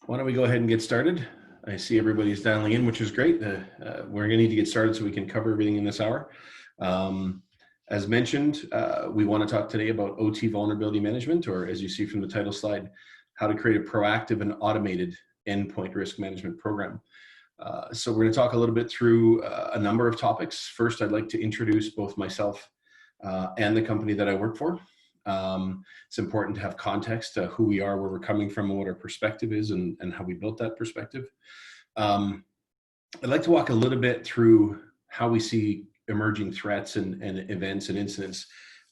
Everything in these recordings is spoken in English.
Why don't we go ahead and get started? I see everybody's dialing in, which is great. We're going to need to get started so we can cover everything in this hour. As mentioned, we want to talk today about OT vulnerability management, or as you see from the title slide, how to create a proactive and automated endpoint risk management program. So we're going to talk a little bit through a number of topics. First, I'd like to introduce both myself and the company that I work for. It's important to have context, who we are, where we're coming from, and what our perspective is, and how we built that perspective. I'd like to walk a little bit through how we see emerging threats and events and incidents,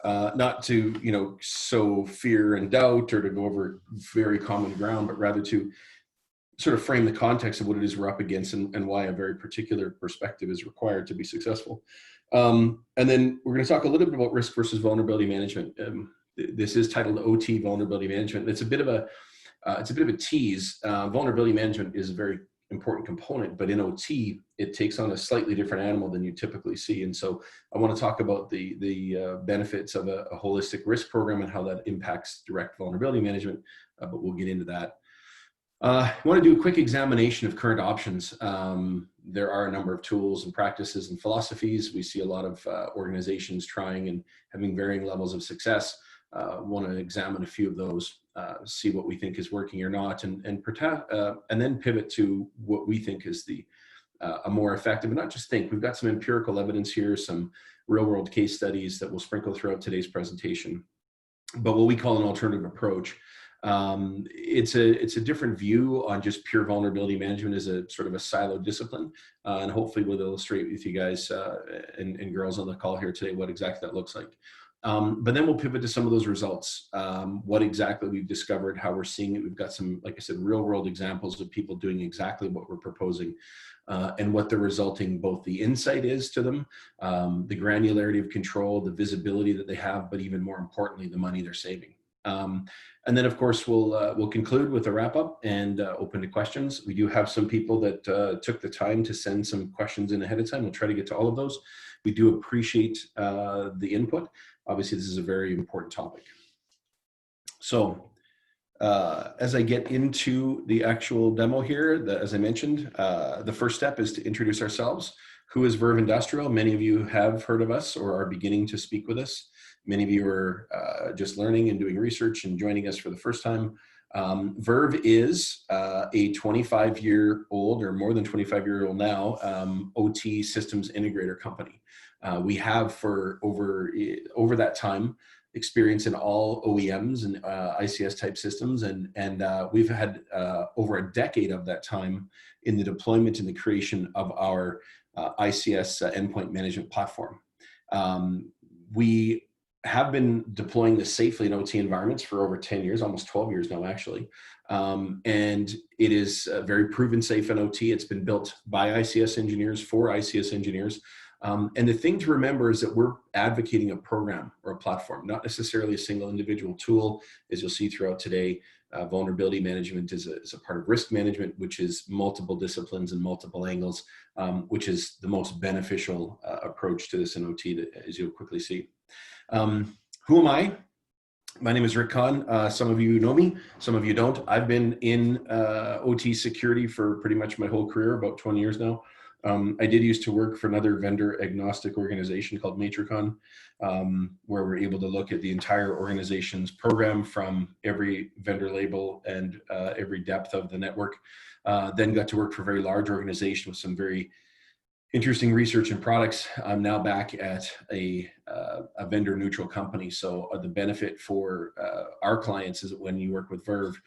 not to sow fear and doubt or to go over very common ground, but rather to sort of frame the context of what it is we're up against and why a very particular perspective is required to be successful. And then we're going to talk a little bit about risk versus vulnerability management. This is titled OT vulnerability management. It's a bit of a tease. Vulnerability management is a very important component, but in OT, it takes on a slightly different animal than you typically see. And so I want to talk about the benefits of a holistic risk program and how that impacts direct vulnerability management, but we'll get into that. I want to do a quick examination of current options. There are a number of tools and practices and philosophies. We see a lot of organizations trying and having varying levels of success. Want to examine a few of those, see what we think is working or not, and then pivot to what we think is a more effective, and not just think. We've got some empirical evidence here, some real-world case studies that we'll sprinkle throughout today's presentation, but what we call an alternative approach. It's a different view on just pure vulnerability management as a sort of a siloed discipline, and hopefully we'll illustrate with you guys and girls on the call here today what exactly that looks like. But then we'll pivot to some of those results, what exactly we've discovered, how we're seeing it. We've got some, like I said, real world examples of people doing exactly what we're proposing, and what the resulting, both the insight is to them, the granularity of control, the visibility that they have, but even more importantly, the money they're saving. And then, of course, we'll conclude with a wrap up and open to questions. We do have some people that took the time to send some questions in ahead of time. We'll try to get to all of those. We do appreciate the input. Obviously, this is a very important topic. So as I get into the actual demo here, as I mentioned, the first step is to introduce ourselves. Who is Verve Industrial? Many of you have heard of us or are beginning to speak with us. Many of you are just learning and doing research and joining us for the first time. Verve is a 25-year-old or more than 25-year-old now OT systems integrator company. We have for over that time experience in all OEMs and ICS type systems, and we've had over a decade of that time in the deployment and the creation of our ICS endpoint management platform. We have been deploying this safely in OT environments for over 10 years, almost 12 years now, actually. And it is very proven safe in OT. It's been built by ICS engineers for ICS engineers. And the thing to remember is that we're advocating a program or a platform, not necessarily a single individual tool. As you'll see throughout today, vulnerability management is a part of risk management, which is multiple disciplines and multiple angles, which is the most beneficial approach to this in OT, as you'll quickly see. Who am I? My name is Rick Kahn. Some of you know me, some of you don't. I've been in OT security for pretty much my whole career, about 20 years now. I did used to work for another vendor agnostic organization called Matricon, where we're able to look at the entire organization's program from every vendor label and every depth of the network. Then got to work for a very large organization with some very interesting research and products. I'm now back at a vendor neutral company. So the benefit for our clients is that when you work with Verve,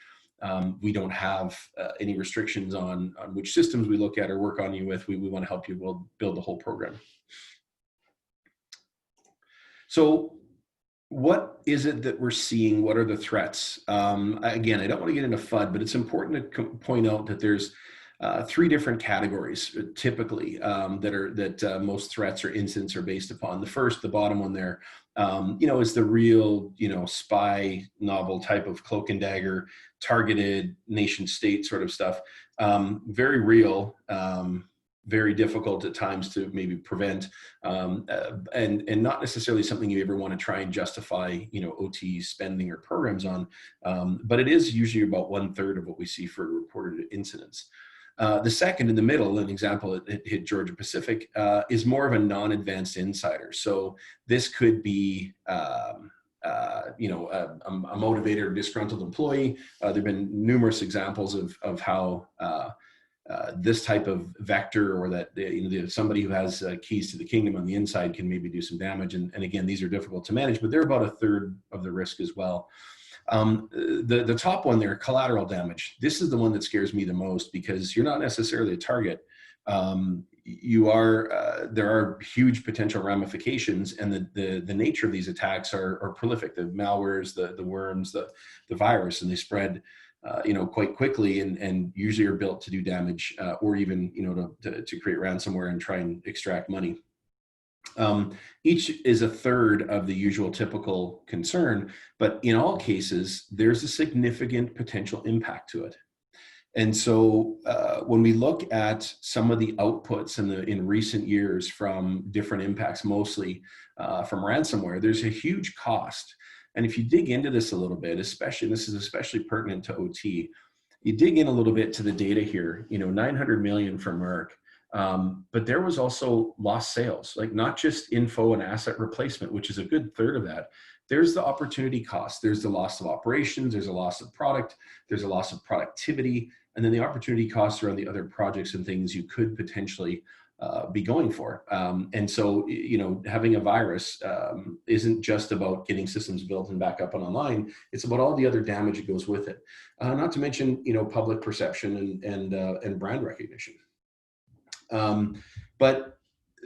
we don't have any restrictions on which systems we look at or work on you with. We want to help you build the whole program. So what is it that we're seeing? What are the threats? Again, I don't want to get into FUD, but it's important to point out that there's three different categories typically that most threats or incidents are based upon. The first, the bottom one there, is the real, spy novel type of cloak and dagger, targeted nation state sort of stuff. Very real, very difficult at times to maybe prevent, and not necessarily something you ever want to try and justify, OT spending or programs on. But it is usually about 1/3 of what we see for reported incidents. The second in the middle, an example that hit Georgia Pacific, is more of a non-advanced insider. So this could be, a motivated or disgruntled employee. There've been numerous examples of how this type of vector, or that somebody who has keys to the kingdom on the inside can maybe do some damage. And again, these are difficult to manage, but they're about 1/3 of the risk as well. The top one there, collateral damage. This is the one that scares me the most, because you're not necessarily a target. There are huge potential ramifications, and the nature of these attacks are prolific. The malwares, the worms, the virus, and they spread quite quickly, and usually are built to do damage, or even to create ransomware and try and extract money. Each is 1/3 of the usual typical concern, but in all cases, there's a significant potential impact to it. And so when we look at some of the outputs in recent years from different impacts, mostly from ransomware, there's a huge cost. And if you dig into this a little bit, this is especially pertinent to OT, you dig in a little bit to the data here, 900 million for Merck. But there was also lost sales, like not just info and asset replacement, which is a good 1/3 of that. There's the opportunity cost. There's the loss of operations. There's a loss of product. There's a loss of productivity. And then the opportunity costs around the other projects and things you could potentially be going for. And so, having a virus isn't just about getting systems built and back up and online. It's about all the other damage that goes with it. Not to mention, public perception and brand recognition. But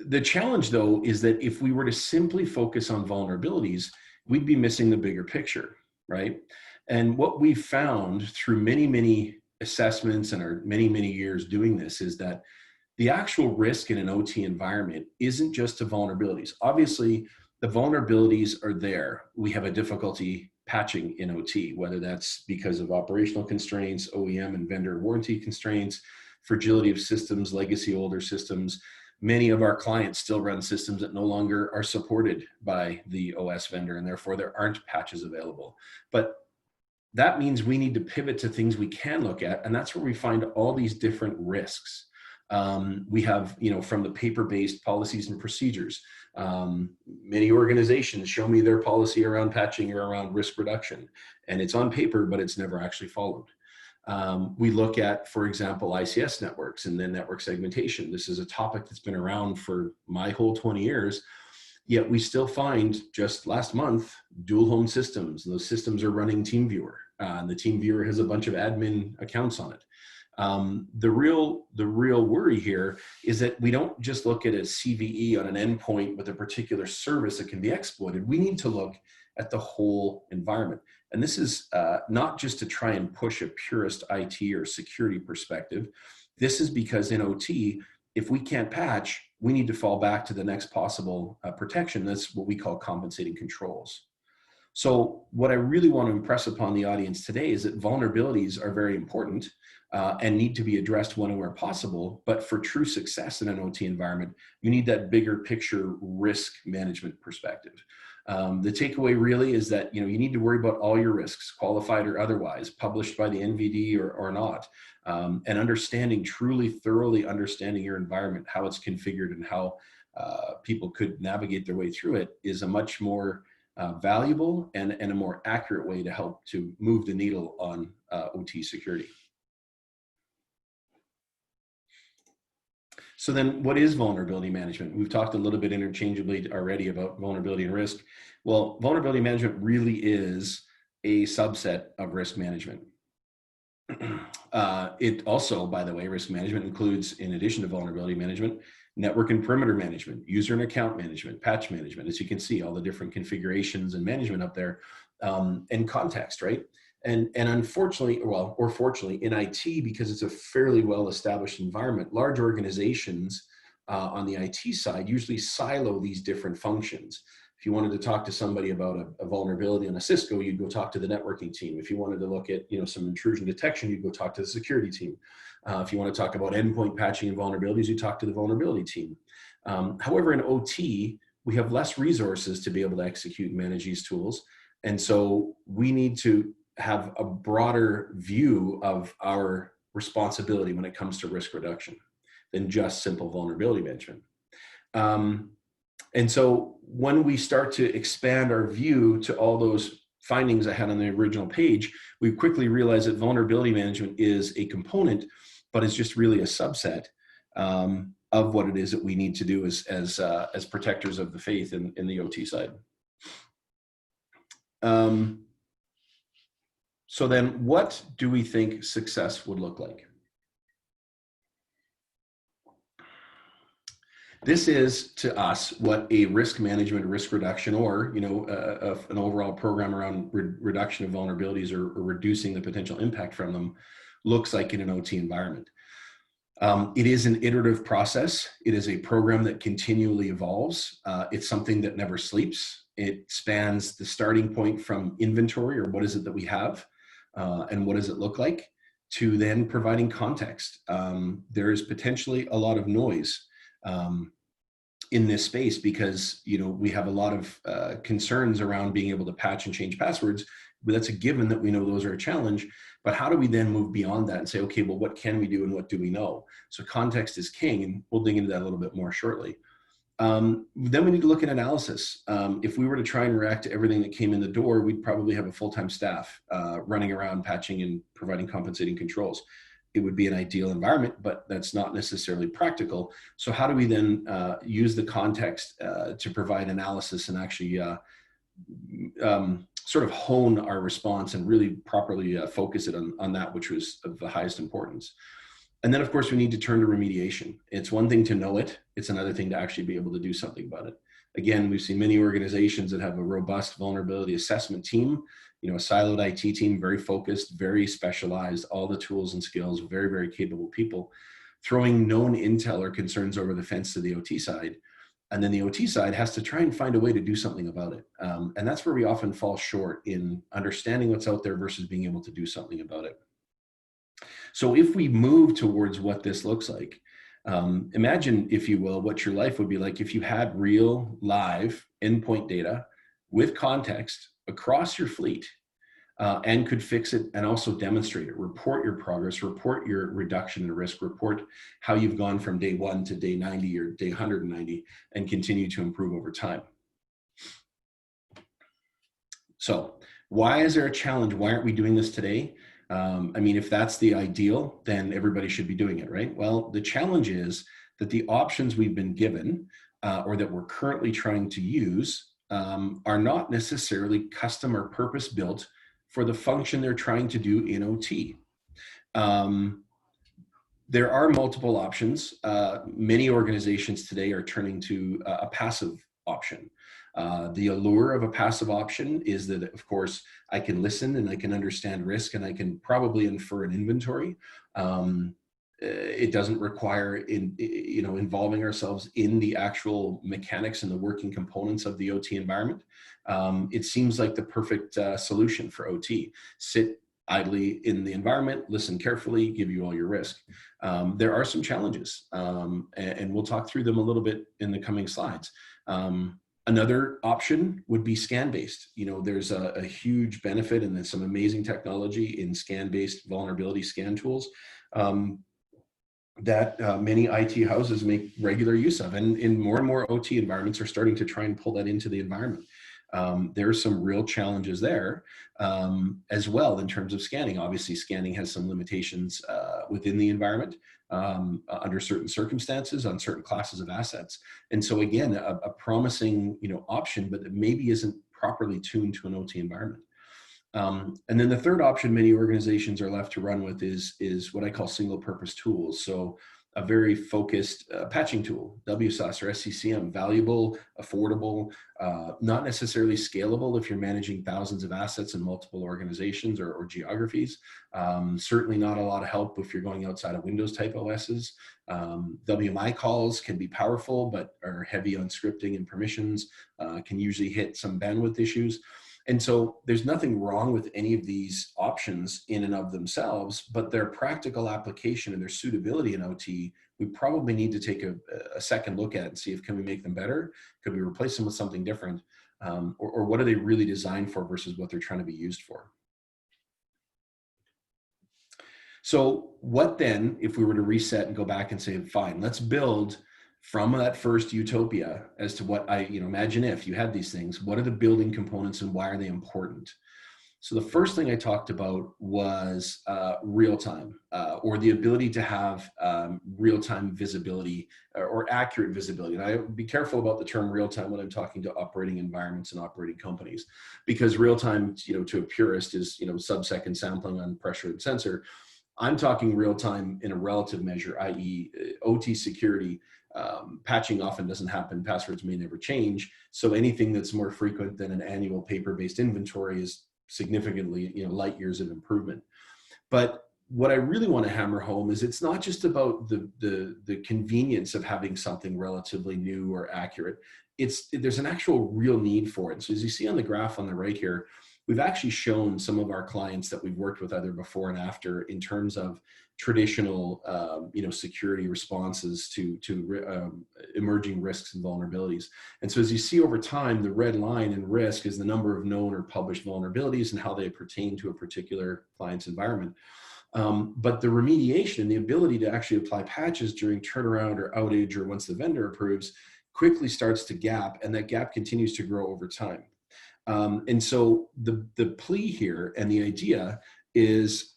the challenge, though, is that if we were to simply focus on vulnerabilities, we'd be missing the bigger picture, right? And what we found through many, many assessments and our many, many years doing this is that the actual risk in an OT environment isn't just to vulnerabilities. Obviously, the vulnerabilities are there. We have a difficulty patching in OT, whether that's because of operational constraints, OEM and vendor warranty constraints, fragility of systems, legacy older systems. Many of our clients still run systems that no longer are supported by the OS vendor, and therefore there aren't patches available. But that means we need to pivot to things we can look at, and that's where we find all these different risks. We have, from the paper-based policies and procedures. Many organizations show me their policy around patching or around risk reduction, and it's on paper, but it's never actually followed. We look at, for example, ICS networks and then network segmentation. This is a topic that's been around for my whole 20 years, yet we still find, just last month, dual home systems. Those systems are running TeamViewer, and the TeamViewer has a bunch of admin accounts on it. The real worry here is that we don't just look at a CVE on an endpoint with a particular service that can be exploited. We need to look at the whole environment. And this is not just to try and push a purist IT or security perspective. This is because in OT, if we can't patch, we need to fall back to the next possible protection. That's what we call compensating controls. So what I really want to impress upon the audience today is that vulnerabilities are very important and need to be addressed when and where possible. But for true success in an OT environment, you need that bigger picture risk management perspective. The takeaway really is that you need to worry about all your risks, qualified or otherwise, published by the NVD or not, and thoroughly understanding your environment, how it's configured, and how people could navigate their way through it is a much more valuable and a more accurate way to help to move the needle on OT security. So then what is vulnerability management? We've talked a little bit interchangeably already about vulnerability and risk. Well, vulnerability management really is a subset of risk management. It also, by the way, risk management includes, in addition to vulnerability management, network and perimeter management, user and account management, patch management. As you can see, all the different configurations and management up there, and context, right? And unfortunately, or fortunately, in IT, because it's a fairly well-established environment, large organizations on the IT side usually silo these different functions. If you wanted to talk to somebody about a vulnerability on a Cisco, you'd go talk to the networking team. If you wanted to look at some intrusion detection, you'd go talk to the security team. If you want to talk about endpoint patching and vulnerabilities, you talk to the vulnerability team. However, in OT, we have less resources to be able to execute and manage these tools. And so we need to have a broader view of our responsibility when it comes to risk reduction than just simple vulnerability management. And so when we start to expand our view to all those findings I had on the original page, we quickly realize that vulnerability management is a component, but it's just really a subset of what it is that we need to do as protectors of the faith in the OT side. So then what do we think success would look like? This is to us what a risk management, risk reduction, or an overall program around reduction of vulnerabilities or reducing the potential impact from them looks like in an OT environment. It is an iterative process. It is a program that continually evolves. It's something that never sleeps. It spans the starting point from inventory, or what is it that we have, and what does it look like, to then providing context. There is potentially a lot of noise in this space because we have a lot of concerns around being able to patch and change passwords, but that's a given that we know those are a challenge. But how do we then move beyond that and say, okay, well, what can we do and what do we know? So context is king, and we'll dig into that a little bit more shortly. Then we need to look at analysis. If we were to try and react to everything that came in the door, we'd probably have a full-time staff running around patching and providing compensating controls. It would be an ideal environment, but that's not necessarily practical. So how do we then use the context to provide analysis and actually sort of hone our response and really properly focus it on that which was of the highest importance? And then, of course, we need to turn to remediation. It's one thing to know it. It's another thing to actually be able to do something about it. Again, we've seen many organizations that have a robust vulnerability assessment team, a siloed IT team, very focused, very specialized, all the tools and skills, very, very capable people, throwing known intel or concerns over the fence to the OT side. And then the OT side has to try and find a way to do something about it. And that's where we often fall short in understanding what's out there versus being able to do something about it. So if we move towards what this looks like, imagine, if you will, what your life would be like if you had real live endpoint data with context across your fleet and could fix it and also demonstrate it, report your progress, report your reduction in risk, report how you've gone from day 1 to day 90 or day 190 and continue to improve over time. So why is there a challenge? Why aren't we doing this today? I mean, if that's the ideal, then everybody should be doing it, right? Well, the challenge is that the options we've been given or that we're currently trying to use are not necessarily custom or purpose built for the function they're trying to do in OT. There are multiple options. Many organizations today are turning to a passive option. The allure of a passive option is that, of course, I can listen and I can understand risk and I can probably infer an inventory. It doesn't require involving ourselves in the actual mechanics and the working components of the OT environment. It seems like the perfect solution for OT. Sit idly in the environment, listen carefully, give you all your risk. There are some challenges, and we'll talk through them a little bit in the coming slides. Another option would be scan-based. There's a huge benefit and there's some amazing technology in scan-based vulnerability scan tools that many IT houses make regular use of. And in more and more OT environments are starting to try and pull that into the environment. There are some real challenges there as well in terms of scanning. Obviously, scanning has some limitations within the environment under certain circumstances on certain classes of assets. And so again, a promising option, but that maybe isn't properly tuned to an OT environment. And then the third option many organizations are left to run with is what I call single purpose tools. So a very focused patching tool, WSUS or SCCM, valuable, affordable, not necessarily scalable if you're managing thousands of assets in multiple organizations or geographies. Certainly not a lot of help if you're going outside of Windows type OSs. WMI calls can be powerful, but are heavy on scripting and permissions, can usually hit some bandwidth issues. And so there's nothing wrong with any of these options in and of themselves, but their practical application and their suitability in OT, we probably need to take a second look at and see if can we make them better? Could we replace them with something different? Or what are they really designed for versus what they're trying to be used for? So what then, if we were to reset and go back and say, fine, let's build from that first utopia as to what imagine if you had these things, what are the building components and why are they important? So the first thing I talked about was real-time or the ability to have real-time visibility or accurate visibility. And I would be careful about the term real-time when I'm talking to operating environments and operating companies, because real-time, to a purist is, sub-second sampling on pressure and sensor. I'm talking real-time in a relative measure, i.e. OT security. Patching often doesn't happen. Passwords may never change. So anything that's more frequent than an annual paper-based inventory is significantly, light years of improvement. But what I really want to hammer home is it's not just about the convenience of having something relatively new or accurate. There's an actual real need for it. So as you see on the graph on the right here, we've actually shown some of our clients that we've worked with either before and after in terms of traditional, security responses to emerging risks and vulnerabilities. And so as you see over time, the red line in risk is the number of known or published vulnerabilities and how they pertain to a particular client's environment. But the remediation and the ability to actually apply patches during turnaround or outage or once the vendor approves quickly starts to gap, and that gap continues to grow over time. And so the plea here and the idea is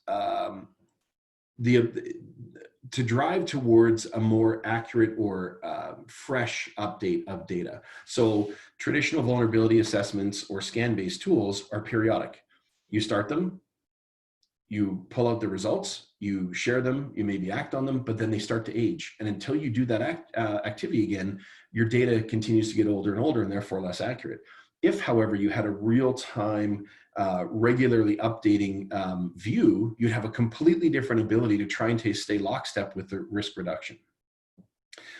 to drive towards a more accurate or fresh update of data. So traditional vulnerability assessments or scan-based tools are periodic. You start them, you pull out the results, you share them, you maybe act on them, but then they start to age. And until you do that activity again, your data continues to get older and older and therefore less accurate. If, however, you had a real-time, regularly updating view, you'd have a completely different ability to try and stay lockstep with the risk reduction.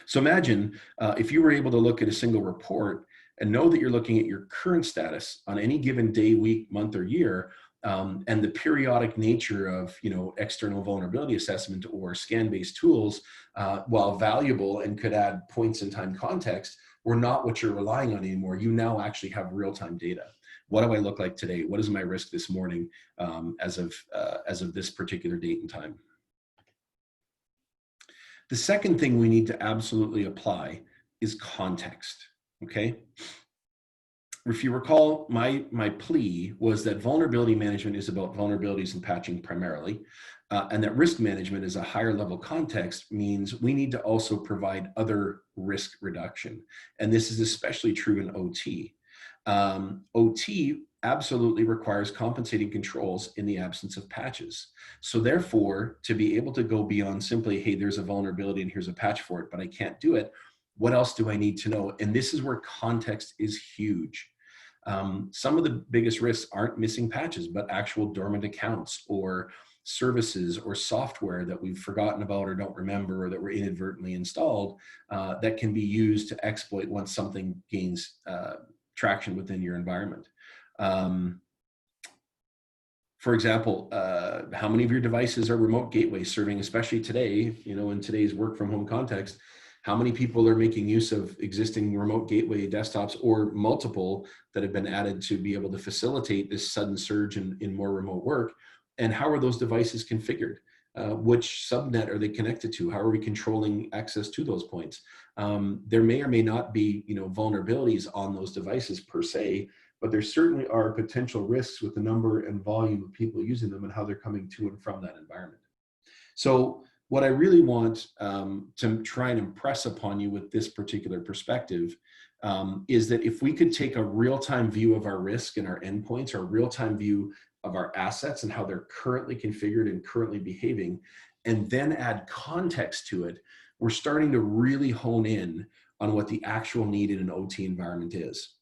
So imagine if you were able to look at a single report and know that you're looking at your current status on any given day, week, month, or year, and the periodic nature of external vulnerability assessment or scan-based tools, while valuable and could add points in time context, were not what you're relying on anymore. You now actually have real-time data. What do I look like today? What is my risk this morning as of this particular date and time? The second thing we need to absolutely apply is context, okay? If you recall, my plea was that vulnerability management is about vulnerabilities and patching primarily, and that risk management is a higher level context means we need to also provide other risk reduction. And this is especially true in OT. OT absolutely requires compensating controls in the absence of patches. So therefore, to be able to go beyond simply, hey, there's a vulnerability and here's a patch for it, but I can't do it, what else do I need to know? And this is where context is huge. Some of the biggest risks aren't missing patches, but actual dormant accounts or services or software that we've forgotten about or don't remember or that were inadvertently installed that can be used to exploit once something gains traction within your environment. For example, how many of your devices are remote gateways serving, especially today, in today's work from home context? How many people are making use of existing remote gateway desktops or multiple that have been added to be able to facilitate this sudden surge in more remote work? And how are those devices configured? Which subnet are they connected to? How are we controlling access to those points? There may or may not be, vulnerabilities on those devices per se, but there certainly are potential risks with the number and volume of people using them and how they're coming to and from that environment. So what I really want to try and impress upon you with this particular perspective is that if we could take a real-time view of our risk and our endpoints, or a real-time view of our assets and how they're currently configured and currently behaving, and then add context to it, we're starting to really hone in on what the actual need in an OT environment is.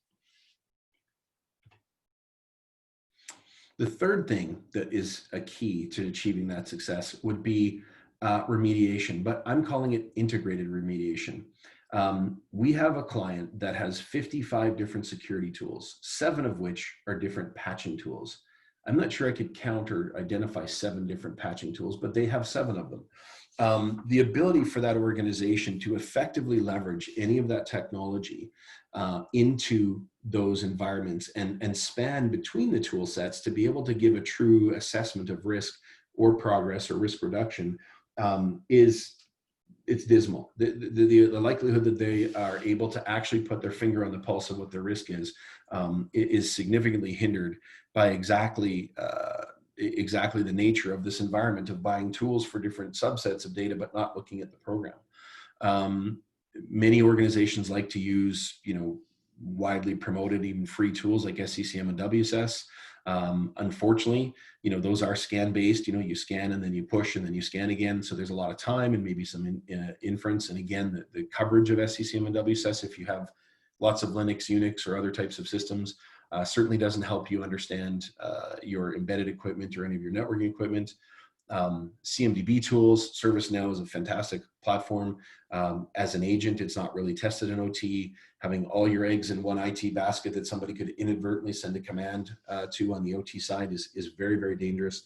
The third thing that is a key to achieving that success would be remediation, but I'm calling it integrated remediation. We have a client that has 55 different security tools, 7 of which are different patching tools. I'm not sure I could count or identify 7 different patching tools, but they have 7 of them. The ability for that organization to effectively leverage any of that technology into those environments and span between the tool sets to be able to give a true assessment of risk or progress or risk reduction it's dismal. The likelihood that they are able to actually put their finger on the pulse of what their risk is significantly hindered by exactly the nature of this environment of buying tools for different subsets of data, but not looking at the program. Many organizations like to use, widely promoted, even free tools like SCCM and WSS. Unfortunately, those are scan based. You scan and then you push and then you scan again. So there's a lot of time and maybe some inference. And again, the coverage of SCCM and WSS, if you have lots of Linux, Unix, or other types of systems, certainly doesn't help you understand your embedded equipment or any of your networking equipment. CMDB tools, ServiceNow is a fantastic platform. As an agent, it's not really tested in OT. Having all your eggs in one IT basket that somebody could inadvertently send a command to on the OT side is very, very dangerous.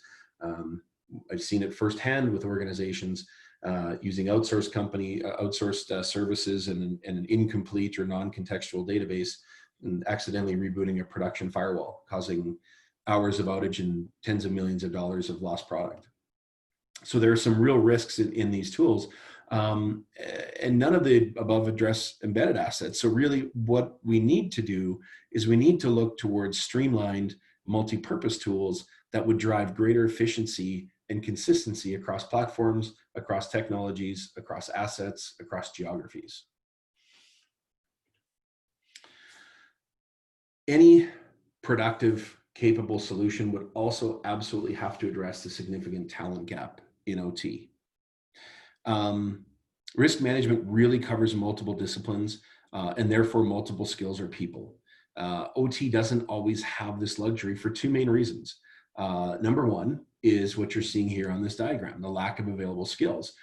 I've seen it firsthand with organizations using outsourced services and an incomplete or non-contextual database and accidentally rebooting a production firewall, causing hours of outage and tens of millions of dollars of lost product. So there are some real risks in these tools, and none of the above address embedded assets. So really what we need to do is we need to look towards streamlined multi-purpose tools that would drive greater efficiency and consistency across platforms, across technologies, across assets, across geographies. Any productive, capable solution would also absolutely have to address the significant talent gap in OT. Risk management really covers multiple disciplines and therefore multiple skills or people. OT doesn't always have this luxury for 2 main reasons. Number one is what you're seeing here on this diagram, the lack of available skills.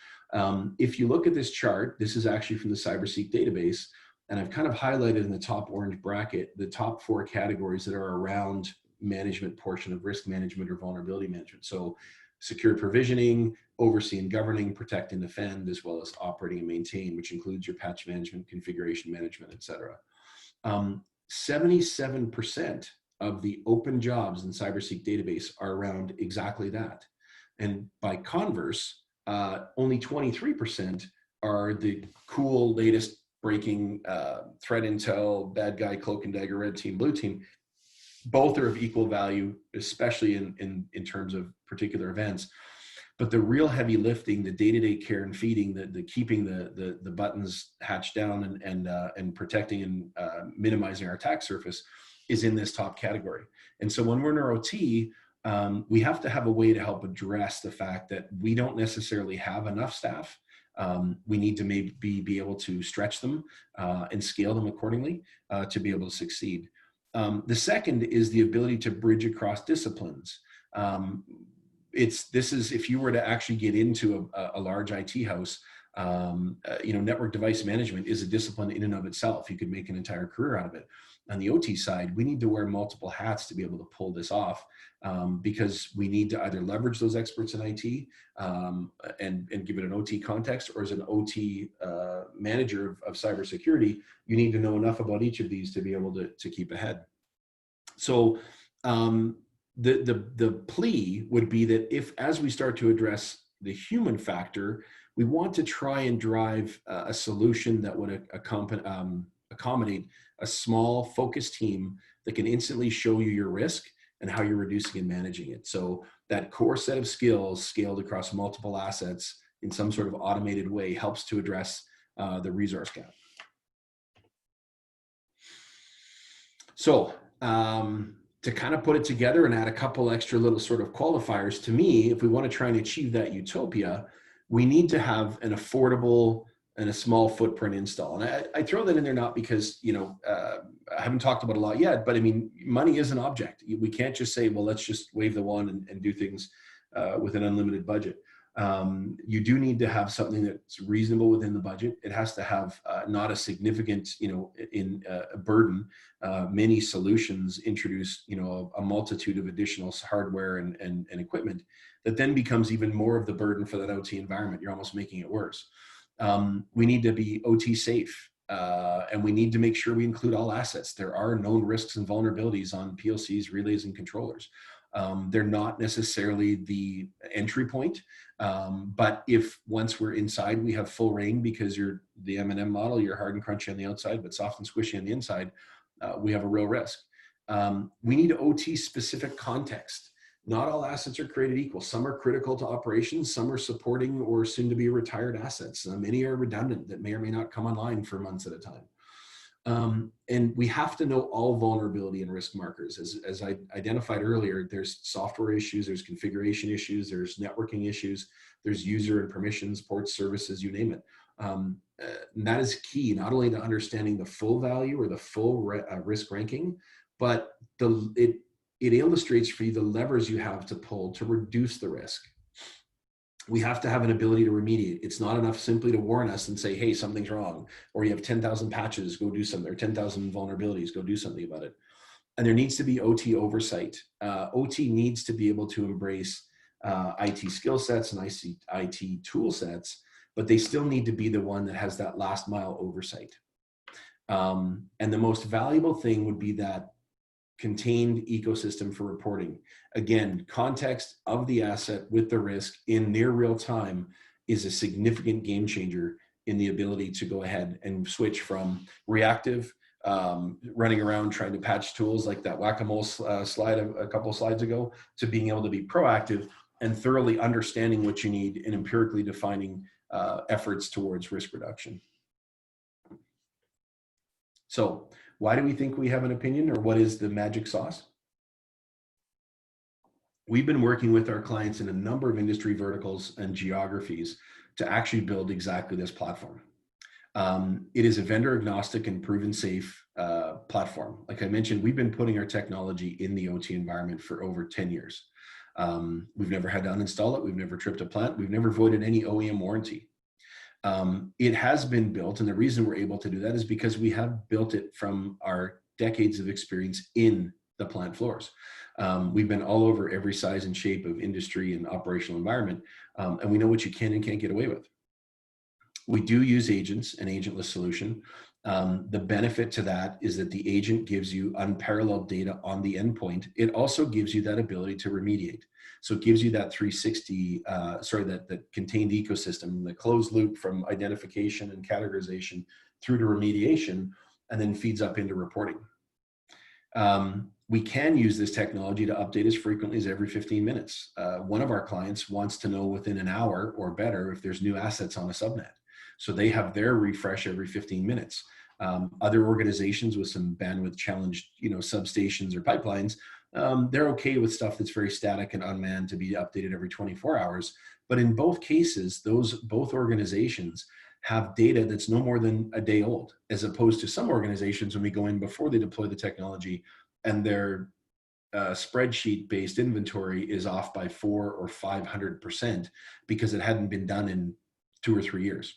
If you look at this chart, this is actually from the CyberSeek database, and I've kind of highlighted in the top orange bracket the top 4 categories that are around management portion of risk management or vulnerability management. So secure provisioning, oversee and governing, protect and defend, as well as operating and maintain, which includes your patch management, configuration management, et cetera. 77% of the open jobs in CyberSeek database are around exactly that. And by converse, only 23% are the cool latest breaking threat intel, bad guy, cloak and dagger, red team, blue team. Both are of equal value, especially in terms of particular events. But the real heavy lifting, the day-to-day care and feeding, the keeping the buttons hatched down and protecting and minimizing our attack surface is in this top category. And so when we're in our OT, we have to have a way to help address the fact that we don't necessarily have enough staff. We need to maybe be able to stretch them and scale them accordingly to be able to succeed. The second is the ability to bridge across disciplines. This is if you were to actually get into a large IT house, network device management is a discipline in and of itself. You could make an entire career out of it. On the OT side, we need to wear multiple hats to be able to pull this off because we need to either leverage those experts in IT and give it an OT context, or as an OT manager of cybersecurity, you need to know enough about each of these to be able to keep ahead. So the plea would be that if, as we start to address the human factor, we want to try and drive a solution that would accommodate a small focused team that can instantly show you your risk and how you're reducing and managing it. So that core set of skills scaled across multiple assets in some sort of automated way helps to address the resource gap. So to kind of put it together and add a couple extra little sort of qualifiers, to me, if we want to try and achieve that utopia, we need to have an affordable, and a small footprint install. And I throw that in there not because, I haven't talked about a lot yet, but I mean, money is an object. We can't just say, well, let's just wave the wand and do things with an unlimited budget. You do need to have something that's reasonable within the budget. It has to have not a significant, a burden. Many solutions introduce, a multitude of additional hardware and equipment that then becomes even more of the burden for that OT environment. You're almost making it worse. We need to be OT safe, and we need to make sure we include all assets. There are known risks and vulnerabilities on PLCs, relays, and controllers. They're not necessarily the entry point, but if once we're inside, we have full reign because you're the M&M model, you're hard and crunchy on the outside, but soft and squishy on the inside, we have a real risk. We need OT specific context. Not all assets are created equal. Some are critical to operations, some are supporting or soon to be retired assets. Many are redundant that may or may not come online for months at a time. And we have to know all vulnerability and risk markers. As I identified earlier, there's software issues, there's configuration issues, there's networking issues, there's user and permissions, ports, services, you name it. And that is key, not only to understanding the full value or the full risk ranking, but it illustrates for you the levers you have to pull to reduce the risk. We have to have an ability to remediate. It's not enough simply to warn us and say, hey, something's wrong, or you have 10,000 patches, go do something, or 10,000 vulnerabilities, go do something about it. And there needs to be OT oversight. OT needs to be able to embrace IT skill sets and IT tool sets, but they still need to be the one that has that last mile oversight. And the most valuable thing would be that contained ecosystem for reporting. Again, context of the asset with the risk in near real time is a significant game changer in the ability to go ahead and switch from reactive, running around trying to patch tools like that whack-a-mole slide a couple of slides ago, to being able to be proactive and thoroughly understanding what you need and empirically defining efforts towards risk reduction. So why do we think we have an opinion, or what is the magic sauce? We've been working with our clients in a number of industry verticals and geographies to actually build exactly this platform. It is a vendor agnostic and proven safe platform. Like I mentioned, we've been putting our technology in the OT environment for over 10 years. We've never had to uninstall it. We've never tripped a plant. We've never voided any OEM warranty. It has been built, and the reason we're able to do that is because we have built it from our decades of experience in the plant floors. We've been all over every size and shape of industry and operational environment, and we know what you can and can't get away with. We do use agents, an agentless solution. The benefit to that is that the agent gives you unparalleled data on the endpoint. It also gives you that ability to remediate. So it gives you that 360, that contained ecosystem, the closed loop from identification and categorization through to remediation, and then feeds up into reporting. We can use this technology to update as frequently as every 15 minutes. One of our clients wants to know within an hour or better if there's new assets on a subnet. So they have their refresh every 15 minutes. Other organizations with some bandwidth challenged, substations or pipelines, they're okay with stuff that's very static and unmanned to be updated every 24 hours. But in both cases, both organizations have data that's no more than a day old, as opposed to some organizations when we go in before they deploy the technology and their spreadsheet-based inventory is off by 400 or 500% because it hadn't been done in 2 or 3 years.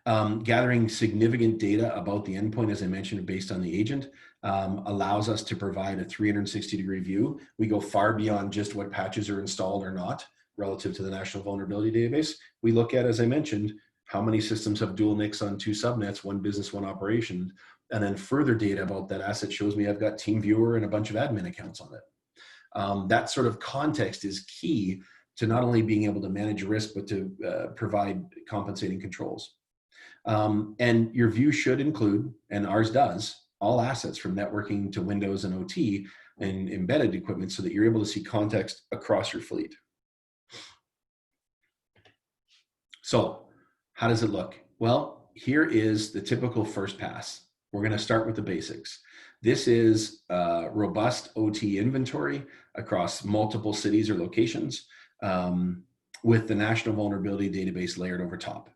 Gathering significant data about the endpoint, as I mentioned, based on the agent, allows us to provide a 360-degree view. We go far beyond just what patches are installed or not relative to the National Vulnerability Database. We look at, as I mentioned, how many systems have dual NICs on 2 subnets, one business, one operation, and then further data about that asset shows me I've got TeamViewer and a bunch of admin accounts on it. That sort of context is key to not only being able to manage risk, but to provide compensating controls. And your view should include, and ours does, all assets from networking to Windows and OT and embedded equipment so that you're able to see context across your fleet. So how does it look? Well, here is the typical first pass. We're going to start with the basics. This is robust OT inventory across multiple cities or locations with the National Vulnerability Database layered over top.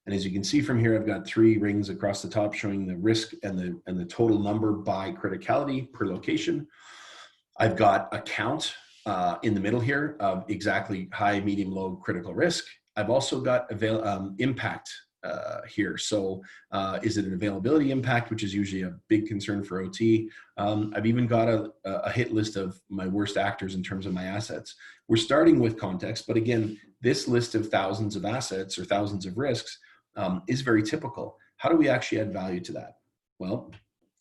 And as you can see from here, I've got 3 rings across the top showing the risk and the total number by criticality per location. I've got a count in the middle here of exactly high, medium, low, critical risk. I've also got impact here. So is it an availability impact, which is usually a big concern for OT? I've even got a hit list of my worst actors in terms of my assets. We're starting with context, but again, this list of thousands of assets or thousands of risks is very typical. How do we actually add value to that? Well,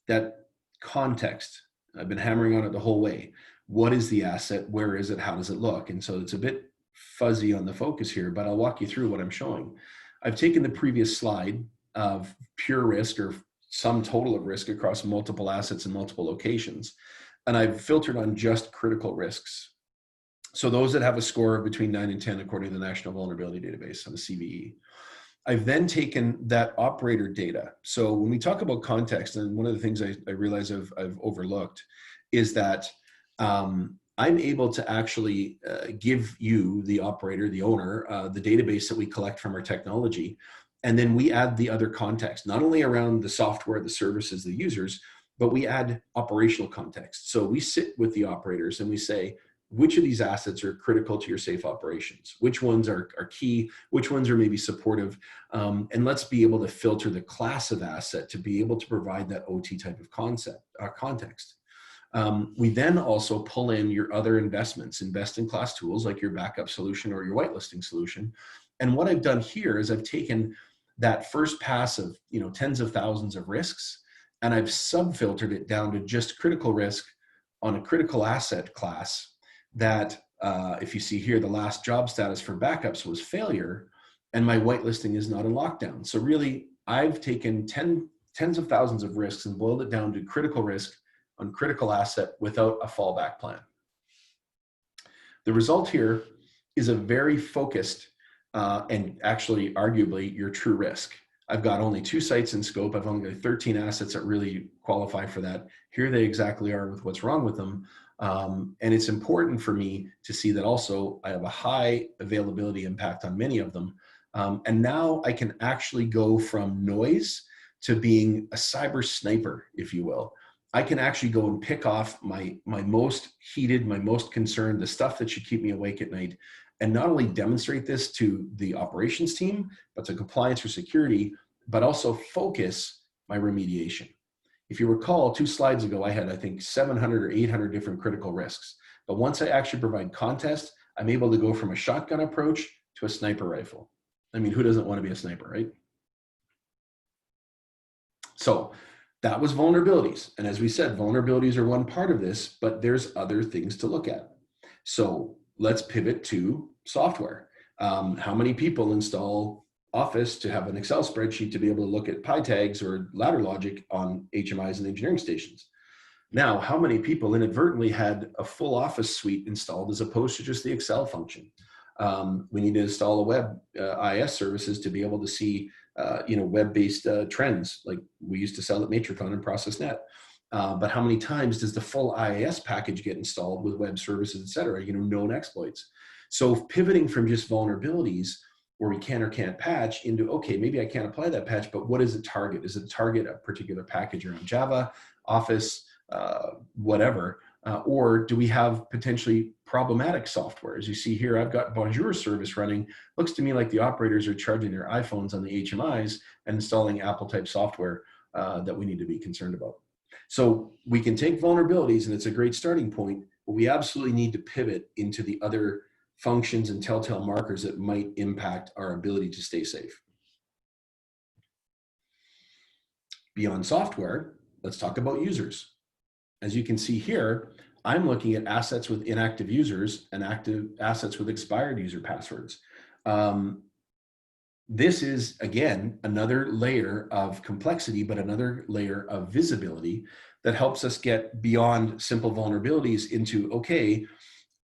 that context, I've been hammering on it the whole way. What is the asset? Where is it? How does it look? And so it's a bit fuzzy on the focus here, but I'll walk you through what I'm showing. I've taken the previous slide of pure risk or sum total of risk across multiple assets and multiple locations, and I've filtered on just critical risks. So those that have a score of between 9 and 10 according to the National Vulnerability Database on the CVE. I've then taken that operator data. So when we talk about context, and one of the things I realize I've overlooked is that I'm able to actually give you, the operator, the owner, the database that we collect from our technology, and then we add the other context, not only around the software, the services, the users, but we add operational context. So we sit with the operators and we say, which of these assets are critical to your safe operations? Which ones are key? Which ones are maybe supportive? And let's be able to filter the class of asset to be able to provide that OT type of context. We then also pull in your other investments, best-in-class tools like your backup solution or your whitelisting solution. And what I've done here is I've taken that first pass of tens of thousands of risks, and I've sub-filtered it down to just critical risk on a critical asset class that, if you see here, the last job status for backups was failure, and my whitelisting is not in lockdown. So really, I've taken tens of thousands of risks and boiled it down to critical risk on critical asset without a fallback plan. The result here is a very focused and actually arguably your true risk. I've got only 2 sites in scope. I've only got 13 assets that really qualify for that. Here they exactly are with what's wrong with them. And it's important for me to see that also I have a high availability impact on many of them. And now I can actually go from noise to being a cyber sniper, if you will. I can actually go and pick off my most heated, my most concerned, the stuff that should keep me awake at night, and not only demonstrate this to the operations team, but to compliance or security, but also focus my remediation. If you recall, 2 slides ago, I had, I think, 700 or 800 different critical risks. But once I actually provide context, I'm able to go from a shotgun approach to a sniper rifle. I mean, who doesn't want to be a sniper, right? So that was vulnerabilities. And as we said, vulnerabilities are one part of this, but there's other things to look at. So let's pivot to software. How many people install Office to have an Excel spreadsheet to be able to look at pi tags or ladder logic on HMIs and engineering stations? Now, how many people inadvertently had a full Office suite installed as opposed to just the Excel function? We need to install a web IS services to be able to see web-based trends like we used to sell at Matricon and ProcessNet. But how many times does the full IIS package get installed with web services, et cetera, known exploits? So pivoting from just vulnerabilities where we can or can't patch into, okay, maybe I can't apply that patch, but what is it target? Is it target a particular package around Java, Office, whatever? Or do we have potentially problematic software? As you see here, I've got Bonjour service running. Looks to me like the operators are charging their iPhones on the HMIs and installing Apple type software that we need to be concerned about. So we can take vulnerabilities and it's a great starting point, but we absolutely need to pivot into the other functions and telltale markers that might impact our ability to stay safe. Beyond software, let's talk about users. As you can see here, I'm looking at assets with inactive users and active assets with expired user passwords. This is, again, another layer of complexity, but another layer of visibility that helps us get beyond simple vulnerabilities into, okay,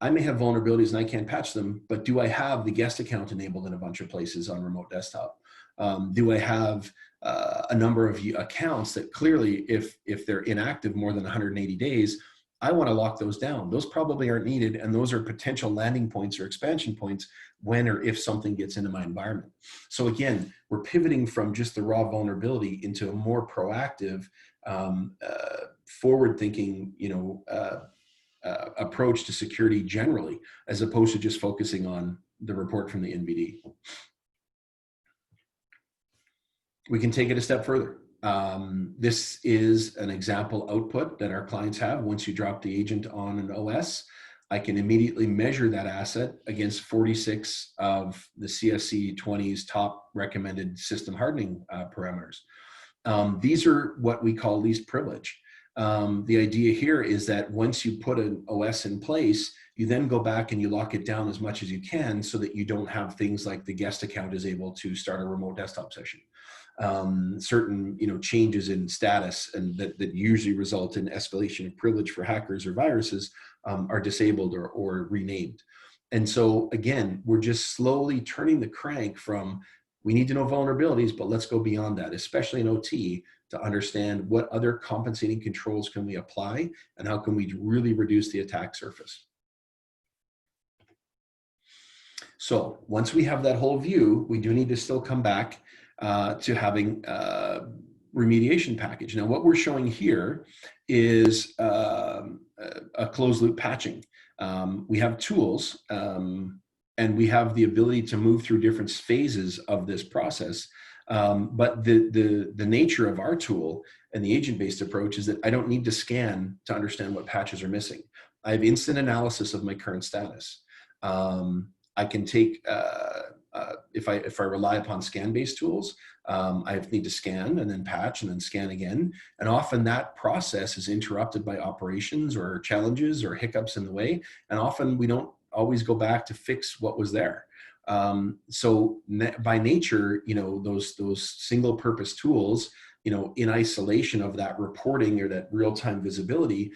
I may have vulnerabilities and I can't patch them, but do I have the guest account enabled in a bunch of places on remote desktop? Do I have a number of accounts that clearly, if they're inactive more than 180 days, I want to lock those down. Those probably aren't needed, and those are potential landing points or expansion points when or if something gets into my environment. So again, we're pivoting from just the raw vulnerability into a more proactive, forward-thinking, approach to security generally, as opposed to just focusing on the report from the NVD. We can take it a step further. This is an example output that our clients have. Once you drop the agent on an OS, I can immediately measure that asset against 46 of the CSC 20's top recommended system hardening parameters. These are what we call least privilege. The idea here is that once you put an OS in place, you then go back and you lock it down as much as you can so that you don't have things like the guest account is able to start a remote desktop session. Certain changes in status and that usually result in escalation of privilege for hackers or viruses are disabled or renamed. And so again, we're just slowly turning the crank from we need to know vulnerabilities, but let's go beyond that, especially in OT, to understand what other compensating controls can we apply and how can we really reduce the attack surface. So once we have that whole view, we do need to still come back to having remediation package. Now, what we're showing here is a closed loop patching. We have tools and we have the ability to move through different phases of this process. But the nature of our tool and the agent-based approach is that I don't need to scan to understand what patches are missing. I have instant analysis of my current status. I can take, if I rely upon scan-based tools, I need to scan and then patch and then scan again. And often that process is interrupted by operations or challenges or hiccups in the way. And often we don't always go back to fix what was there. So by nature, those single purpose tools, in isolation of that reporting or that real-time visibility,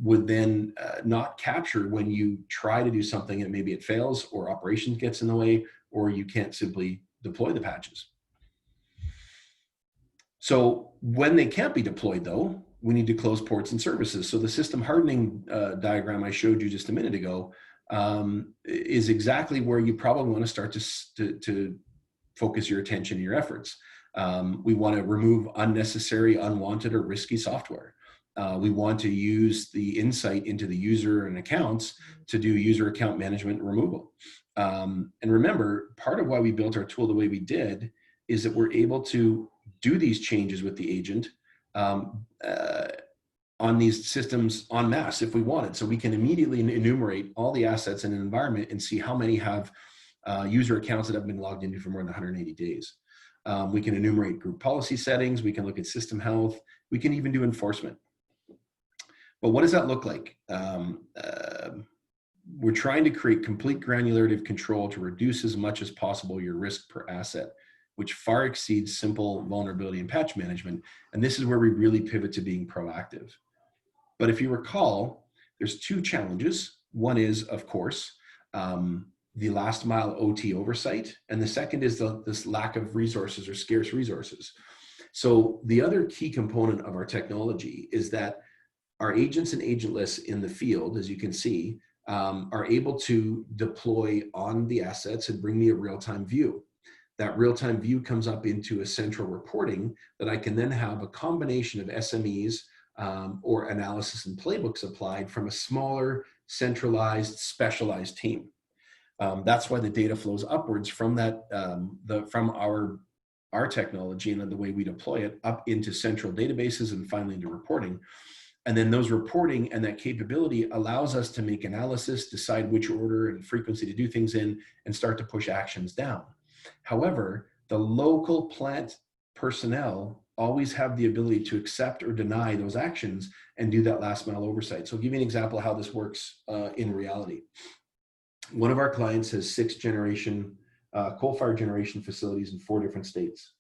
would then not capture when you try to do something and maybe it fails or operations gets in the way or you can't simply deploy the patches. So when they can't be deployed though, we need to close ports and services. So the system hardening diagram I showed you just a minute ago is exactly where you probably want to start to focus your attention and your efforts. We want to remove unnecessary, unwanted, or risky software. We want to use the insight into the user and accounts to do user account management and removal. And remember, part of why we built our tool the way we did is that we're able to do these changes with the agent on these systems en masse if we wanted. So we can immediately enumerate all the assets in an environment and see how many have user accounts that have been logged into for more than 180 days. We can enumerate group policy settings. We can look at system health. We can even do enforcement. But what does that look like? We're trying to create complete granularity of control to reduce as much as possible your risk per asset, which far exceeds simple vulnerability and patch management. And this is where we really pivot to being proactive. But if you recall, there's two challenges. One is, of course, the last mile OT oversight. And the second is this lack of resources or scarce resources. So the other key component of our technology is that our agents and agentless in the field, as you can see, are able to deploy on the assets and bring me a real-time view. That real-time view comes up into a central reporting that I can then have a combination of SMEs or analysis and playbooks applied from a smaller, centralized, specialized team. That's why the data flows upwards from that, from our technology and the way we deploy it up into central databases and finally into reporting. And then those reporting and that capability allows us to make analysis, decide which order and frequency to do things in, and start to push actions down. However, the local plant personnel always have the ability to accept or deny those actions and do that last mile oversight. So I'll give you an example of how this works in reality. One of our clients has 6 coal-fired generation facilities in 4 different states.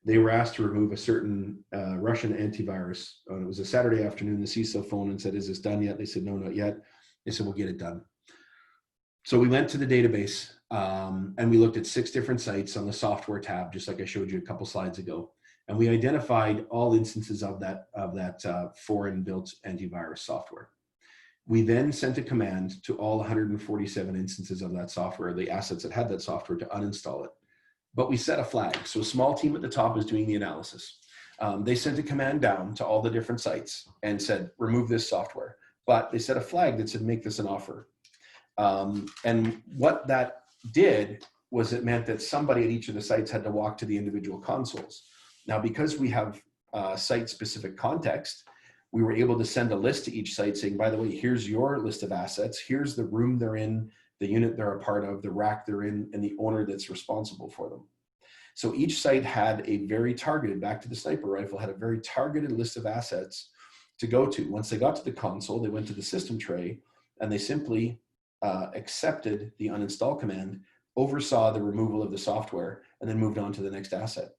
They were asked to remove a certain Russian antivirus. It was a Saturday afternoon. The CISO phoned and said, "Is this done yet?" They said, "No, not yet." They said, "We'll get it done." So we went to the database and we looked at 6 different sites on the software tab, just like I showed you a couple slides ago. And we identified all instances of that foreign built antivirus software. We then sent a command to all 147 instances of that software, the assets that had that software, to uninstall it. But we set a flag. So a small team at the top is doing the analysis. They sent a command down to all the different sites and said, remove this software. But they set a flag that said, make this an offer. And what that did was it meant that somebody at each of the sites had to walk to the individual consoles. Now, because we have site-specific context, we were able to send a list to each site saying, by the way, here's your list of assets, here's the room they're in, the unit they're a part of, the rack they're in, and the owner that's responsible for them. So each site had a very targeted, back to the sniper rifle, had a very targeted list of assets to go to. Once they got to the console, they went to the system tray, and they simply accepted the uninstall command, oversaw the removal of the software, and then moved on to the next asset.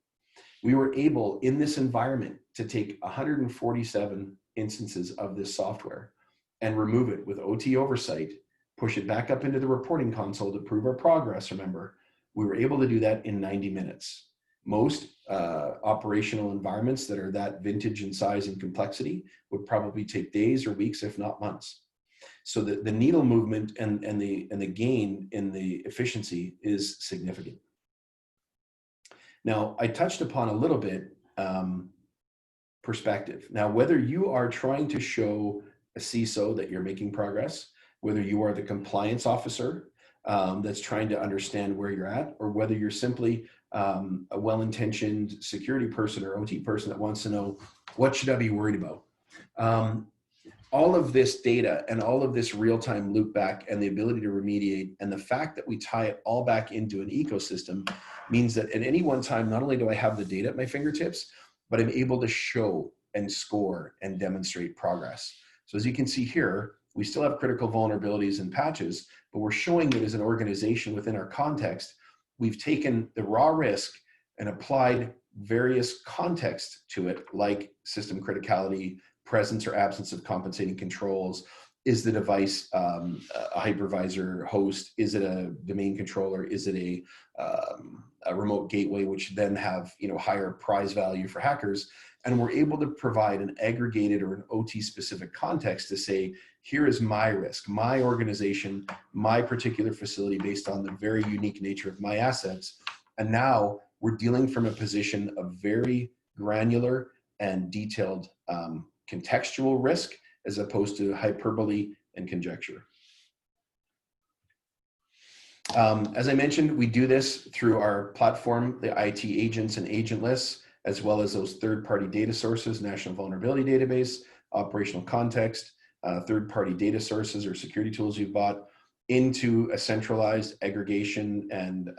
We were able, in this environment, to take 147 instances of this software and remove it with OT oversight, push it back up into the reporting console to prove our progress. Remember, we were able to do that in 90 minutes. Most operational environments that are that vintage in size and complexity would probably take days or weeks, if not months. So the needle movement and the gain in the efficiency is significant. Now, I touched upon a little bit perspective. Now, whether you are trying to show a CISO that you're making progress, whether you are the compliance officer that's trying to understand where you're at, or whether you're simply a well-intentioned security person or OT person that wants to know, what should I be worried about? All of this data and all of this real-time loop back and the ability to remediate and the fact that we tie it all back into an ecosystem means that at any one time, not only do I have the data at my fingertips, but I'm able to show and score and demonstrate progress. So as you can see here, we still have critical vulnerabilities and patches, but we're showing that as an organization within our context, we've taken the raw risk and applied various context to it, like system criticality, presence or absence of compensating controls. Is the device a hypervisor host? Is it a domain controller? Is it a remote gateway, which then have higher prize value for hackers? And we're able to provide an aggregated or an OT specific context to say, here is my risk, my organization, my particular facility based on the very unique nature of my assets. And now we're dealing from a position of very granular and detailed contextual risk as opposed to hyperbole and conjecture. As I mentioned, we do this through our platform, the IT agents and agent lists, as well as those third-party data sources, National Vulnerability Database, operational context, third-party data sources or security tools you've bought into a centralized aggregation and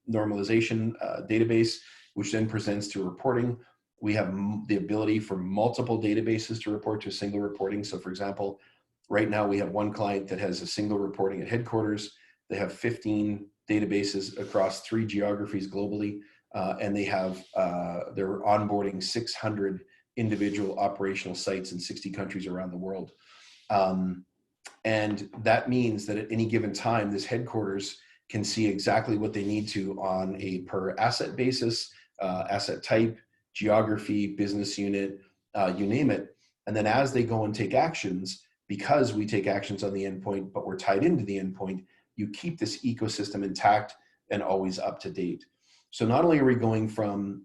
normalization database, which then presents to reporting. We have the ability for multiple databases to report to a single reporting. So for example, right now we have one client that has a single reporting at headquarters. They have 15 databases across 3 geographies globally, and they have, they're onboarding 600 individual operational sites in 60 countries around the world. And that means that at any given time, this headquarters can see exactly what they need to on a per asset basis, asset type, geography, business unit, you name it. And then as they go and take actions, because we take actions on the endpoint, but we're tied into the endpoint, you keep this ecosystem intact and always up to date. So not only are we going from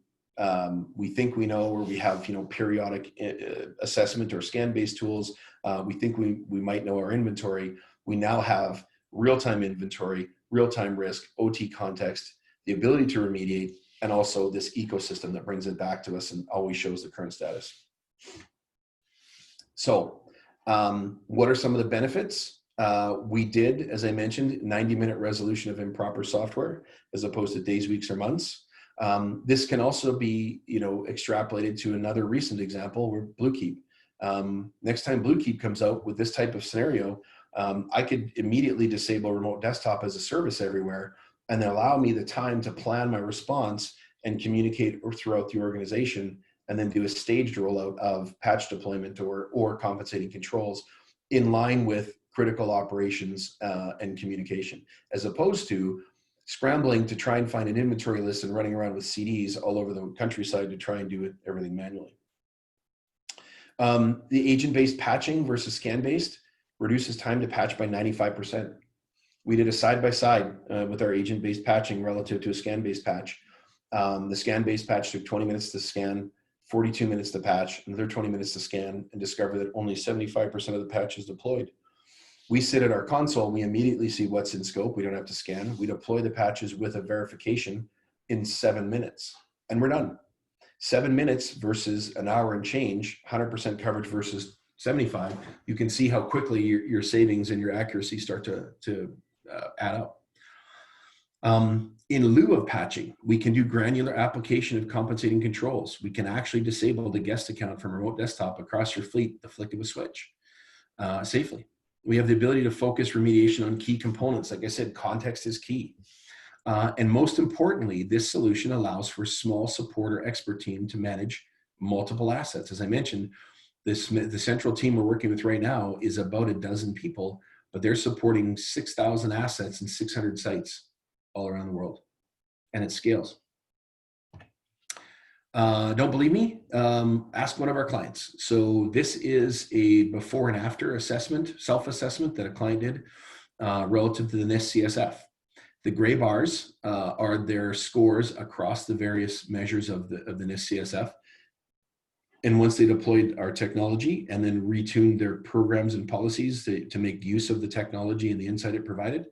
we think we know, or we have periodic assessment or scan-based tools, we think we might know our inventory, we now have real-time inventory, real-time risk, OT context, the ability to remediate, and also this ecosystem that brings it back to us and always shows the current status. So what are some of the benefits? We did, as I mentioned, 90-minute resolution of improper software as opposed to days, weeks, or months. This can also be extrapolated to another recent example where Bluekeep. Next time Bluekeep comes out with this type of scenario, I could immediately disable remote desktop as a service everywhere and then allow me the time to plan my response and communicate throughout the organization, and then do a staged rollout of patch deployment or compensating controls in line with critical operations and communication, as opposed to scrambling to try and find an inventory list and running around with CDs all over the countryside to try and do everything manually. The agent-based patching versus scan-based. reduces time to patch by 95%. We did a side-by-side with our agent-based patching relative to a scan-based patch. The scan-based patch took 20 minutes to scan, 42 minutes to patch, another 20 minutes to scan, and discovered that only 75% of the patch is deployed. We sit at our console, and we immediately see what's in scope. We don't have to scan. We deploy the patches with a verification in 7 minutes, and we're done. 7 minutes versus an hour and change, 100% coverage versus 75. You can see how quickly your savings and your accuracy start to add up. In lieu of patching, we can do granular application of compensating controls. We can actually disable the guest account from remote desktop across your fleet, the flick of a switch, safely. We have the ability to focus remediation on key components. Like I said, context is key. And most importantly, this solution allows for small support or expert team to manage multiple assets. As I mentioned, the central team we're working with right now is about a dozen people, but they're supporting 6,000 assets and 600 sites all around the world, and it scales. Don't believe me? Ask one of our clients. So this is a before and after assessment, self-assessment that a client did relative to the NIST CSF. The gray bars are their scores across the various measures of the NIST CSF. And once they deployed our technology and then retuned their programs and policies to make use of the technology and the insight it provided,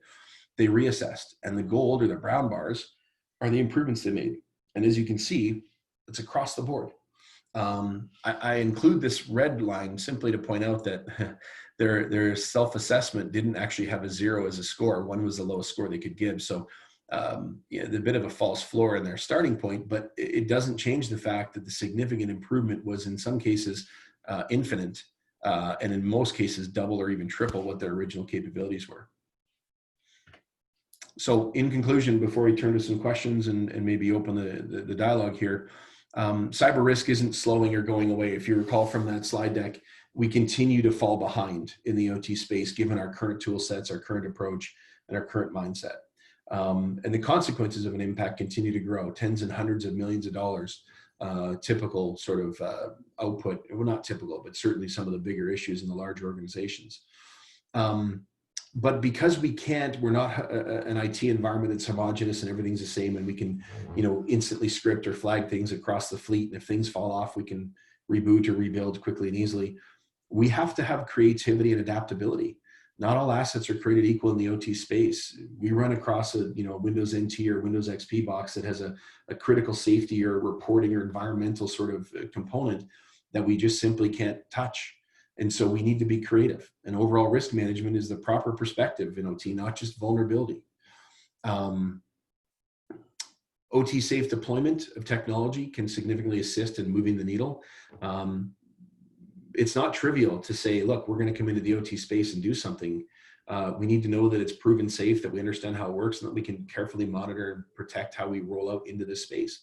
they reassessed. And the gold or the brown bars are the improvements they made. And as you can see, it's across the board. I include this red line simply to point out that their self-assessment didn't actually have a 0 as a score. 1 was the lowest score they could give. So yeah, a bit of a false floor in their starting point, but it doesn't change the fact that the significant improvement was in some cases infinite, and in most cases double or even triple what their original capabilities were. So in conclusion, before we turn to some questions and maybe open the dialogue here, cyber risk isn't slowing or going away. If you recall from that slide deck, we continue to fall behind in the OT space, given our current tool sets, our current approach, and our current mindset. And the consequences of an impact continue to grow, tens and hundreds of millions of dollars, typical sort of output, well, not typical, but certainly some of the bigger issues in the large organizations. But because we're not an IT environment that's homogenous and everything's the same, and we can, instantly script or flag things across the fleet, and if things fall off, we can reboot or rebuild quickly and easily. We have to have creativity and adaptability. Not all assets are created equal in the OT space. We run across a Windows NT or Windows XP box that has a critical safety or reporting or environmental sort of component that we just simply can't touch. And so we need to be creative. And overall risk management is the proper perspective in OT, not just vulnerability. OT safe deployment of technology can significantly assist in moving the needle. It's not trivial to say, look, we're going to come into the OT space and do something. We need to know that it's proven safe, that we understand how it works, and that we can carefully monitor and protect how we roll out into this space.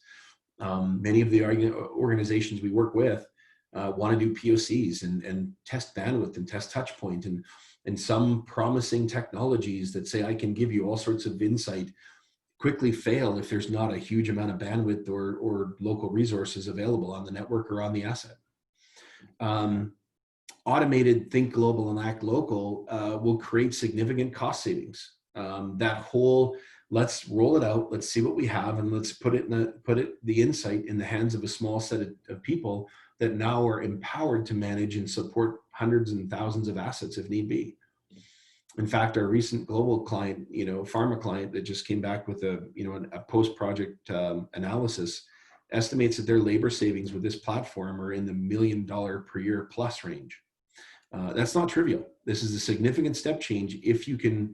Many of the organizations we work with want to do POCs and test bandwidth and test touch point, and some promising technologies that say I can give you all sorts of insight quickly fail if there's not a huge amount of bandwidth or local resources available on the network or on the asset. Automated think global and act local will create significant cost savings. That whole, let's roll it out, let's see what we have, and let's put the insight in the hands of a small set of people that now are empowered to manage and support hundreds and thousands of assets if need be. In fact, our recent global client, pharma client that just came back with a post-project analysis estimates that their labor savings with this platform are in the $1 million per year plus range. That's not trivial. This is a significant step change if you can,